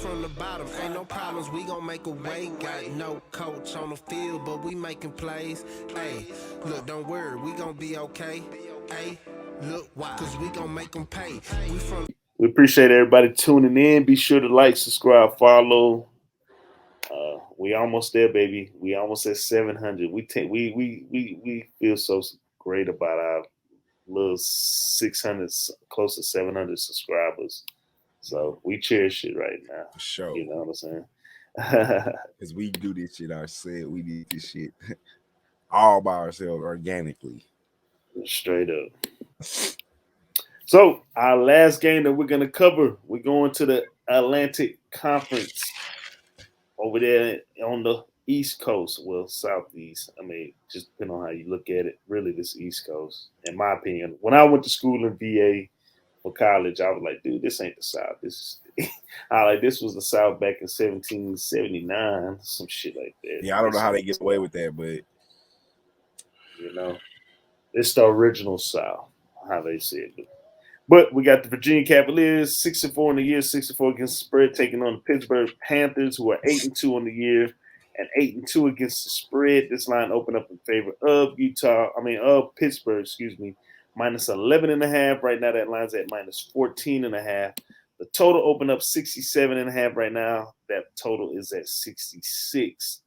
from the bottom, ain't no problems, we gon' make a way. Got no coach on the field, but we making plays. Hey, look, don't worry, we gon' be okay. Hey, look, why? Cause we gon' make them pay. We appreciate everybody tuning in. Be sure to like, subscribe, follow. We almost there, baby. We almost at 700. We feel so great about our little 600, close to 700 subscribers. So we cherish it right now. For sure. You know what I'm saying? Because we do this shit ourselves. We did this shit all by ourselves organically. Straight up. So our last game that we're gonna cover, we're going to the Atlantic Conference over there on the East Coast, well, Southeast. I mean, just depending on how you look at it, really this East Coast, in my opinion. When I went to school in VA for college, I was like, dude, this ain't the South. This is this was the South back in 1779, some shit like that. Yeah, I don't know how they get away with that, but you know, it's the original South, how they said it. But we got the Virginia Cavaliers, 6-4 in the year, 6-4 against the spread, taking on the Pittsburgh Panthers, who are 8-2 on the year and 8-2 against the spread. This line opened up in favor of Pittsburgh, minus 11.5. Right now, that line's at minus 14.5. The total opened up 67.5 right now. That total is at 66.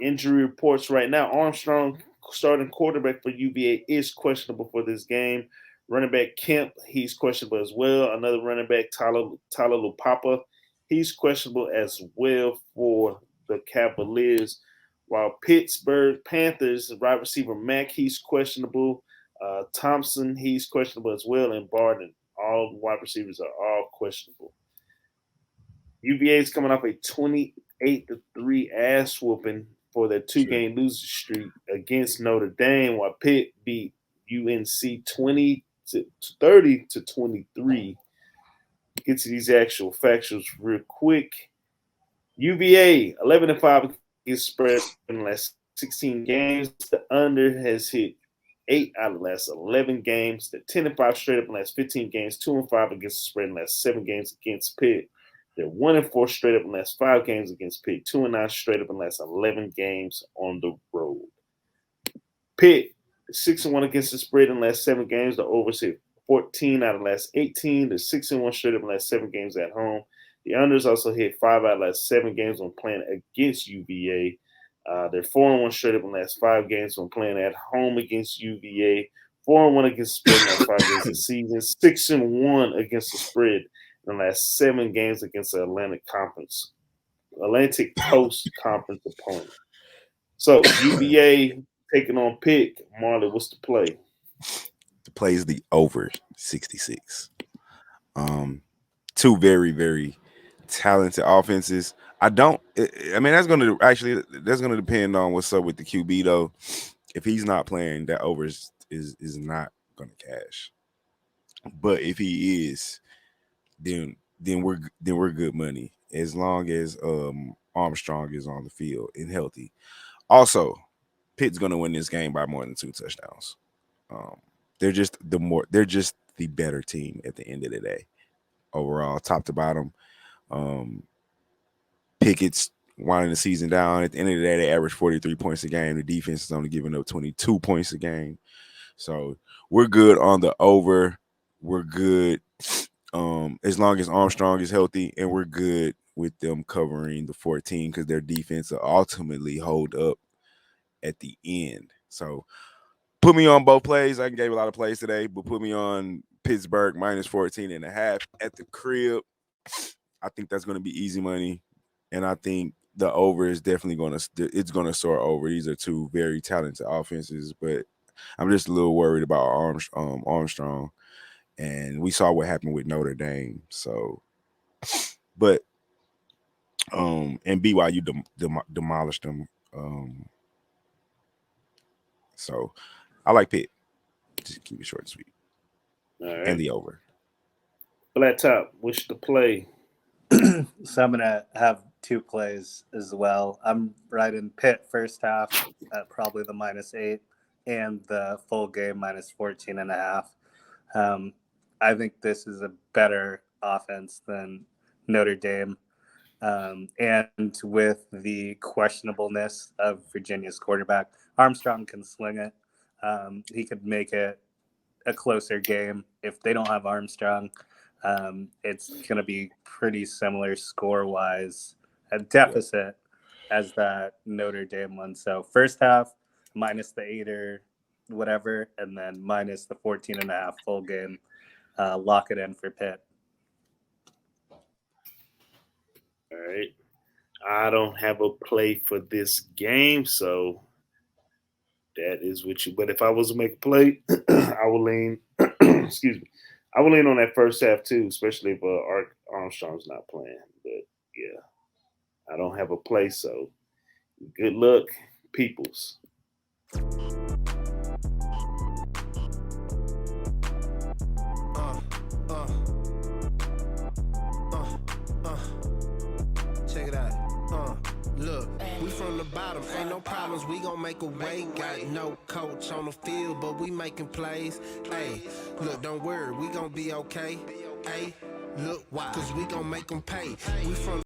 Injury reports right now. Armstrong, starting quarterback for UVA, is questionable for this game. Running back Kemp, he's questionable as well. Another running back, Tyler Lupapa, he's questionable as well for the Cavaliers. While Pittsburgh Panthers, wide receiver Mack, he's questionable. Thompson, he's questionable as well. And Barden, all wide receivers are all questionable. UVA is coming off a 28-3 ass whooping for their two-game losing streak against Notre Dame, while Pitt beat UNC 30-23. Get to these actual factuals real quick. UVA 11-5 against spread in the last 16 games. The under has hit 8 out of the last 11 games. They're 10-5 straight up in the last 15 games. 2-5 against the spread in the last 7 games against Pitt. They're 1-4 straight up in the last 5 games against Pitt. 2-9 straight up in the last 11 games on the road. Pitt 6-1 against the spread in the last 7 games. The overs hit 14 out of the last 18. They're 6-1 straight up in the last 7 games at home. The unders also hit 5 out of the last 7 games when playing against UVA. They're 4-1 straight up in the last 5 games when playing at home against UVA. 4-1 against the spread in the last 5 games of the season. 6-1 against the spread in the last 7 games against the Atlantic Coast Conference opponent. So UVA taking on Pitt. Marley, what's the play? The play is the over 66. Two very, very talented offenses. That's going to depend on what's up with the QB though. If he's not playing, that over is not going to cash. But if he is, then we're good money as long as Armstrong is on the field and healthy. Also, Pitt's going to win this game by more than 2 touchdowns. They're just the better team at the end of the day. Overall, top to bottom. Pickett's winding the season down. At the end of the day, they average 43 points a game. The defense is only giving up 22 points a game. So we're good on the over. We're good as long as Armstrong is healthy, and we're good with them covering the 14 because their defense will ultimately hold up at the end. So put me on both plays. I gave a lot of plays today, but put me on Pittsburgh minus 14.5 at the crib. I think that's going to be easy money, and I think the over is definitely going to soar over. These are two very talented offenses, but I'm just a little worried about Armstrong, and we saw what happened with Notre Dame. So, but and BYU demolished them. So I like Pitt. Just keep it short and sweet. All right. And the over. Flat top, what's the play? So I'm going to have 2 plays as well. I'm riding Pitt first half at probably the -8 and the full game minus 14.5. I think this is a better offense than Notre Dame. And with the questionableness of Virginia's quarterback, Armstrong can sling it. He could make it a closer game. If they don't have Armstrong, it's going to be pretty similar score-wise, a deficit as that Notre Dame one. So first half, minus the 8 or whatever, and then minus the 14.5 full game. Lock it in for Pitt. All right. I don't have a play for this game, so that is what you. But if I was to make a play, I will lean. Excuse me. I will lean on that first half too, especially if Armstrong's not playing. But yeah, I don't have a play, so good luck, peoples. Check it out. Look, we from the bottom, ain't no problems, we gon' make a way. Got no coach on the field, but we making plays. Hey, look, don't worry, we gon' be okay. Hey, look, why? Cause we gon' make them pay. We from